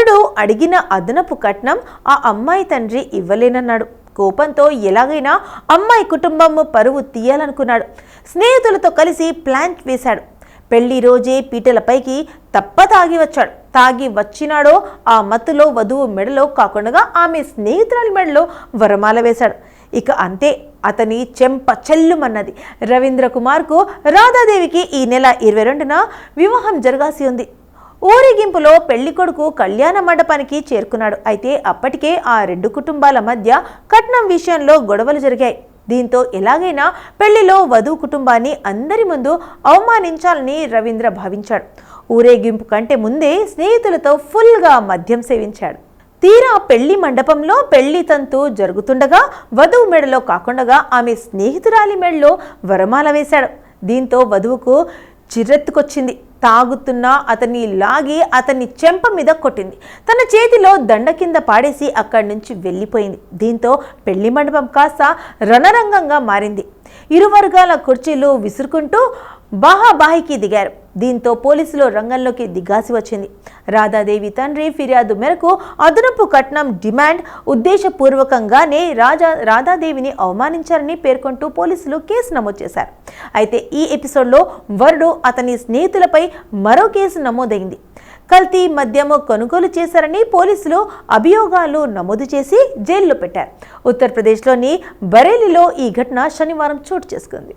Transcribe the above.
వరుడు అడిగిన అదనపు కట్నం ఆ అమ్మాయి తండ్రి ఇవ్వలేనన్నాడు. కోపంతో ఎలాగైనా అమ్మాయి కుటుంబం పరువు తీయాలనుకున్నాడు. స్నేహితులతో కలిసి ప్లాన్ వేశాడు. పెళ్లి రోజే పీటలపైకి తాగి వచ్చాడు. తాగి వచ్చినాడో ఆ మత్తులో వధువు మెడలో కాకుండా ఆమె స్నేహితురాలి మెడలో వరమాల వేశాడు. ఇక అంతే, అతని చెంప చెల్లుమన్నది. రవీంద్ర కుమార్కు రాధాదేవికి ఈ నెల 22న వివాహం జరగాల్సి ఉంది. ఊరేగింపులో పెళ్లికొడుకు కళ్యాణ మండపానికి చేరుకున్నాడు. అయితే అప్పటికే ఆ రెండు కుటుంబాల మధ్య కట్నం విషయంలో గొడవలు జరిగాయి. దీంతో ఎలాగైనా పెళ్లిలో వధువు కుటుంబాన్ని అందరి ముందు అవమానించాలని రవీంద్ర భావించాడు. ఊరేగింపు కంటే ముందే స్నేహితులతో ఫుల్గా మద్యం సేవించాడు. తీరా పెళ్లి మండపంలో పెళ్లి తంతు జరుగుతుండగా వధువు మెడలో కాకుండా ఆమె స్నేహితురాలి మెడలో వరమాల వేశాడు. దీంతో వధువుకు చిర్రెత్తుకొచ్చింది. తాగుతున్నా అతన్ని లాగి అతన్ని చెంప మీద కొట్టింది. తన చేతిలో దండ కింద పాడేసి అక్కడి నుంచి వెళ్ళిపోయింది. దీంతో పెళ్లి మండపం కాస్త రణరంగంగా మారింది. ఇరు వర్గాల కుర్చీలు విసురుకుంటూ బాహాబాహికి దిగారు. దీంతో పోలీసులు రంగంలోకి దిగాల్సి వచ్చింది. రాధాదేవి తండ్రి ఫిర్యాదు మేరకు అదనపు కట్నం డిమాండ్ ఉద్దేశపూర్వకంగానే రాధాదేవిని అవమానించారని పేర్కొంటూ పోలీసులు కేసు నమోదు చేశారు. అయితే ఈ ఎపిసోడ్లో వరుడు అతని స్నేహితులపై మరో కేసు నమోదైంది. కల్తీ మద్యము కొనుగోలు చేశారని పోలీసులు అభియోగాలు నమోదు చేసి జైల్లో పెట్టారు. ఉత్తరప్రదేశ్లోని బరేలీలో ఈ ఘటన శనివారం చోటు చేసుకుంది.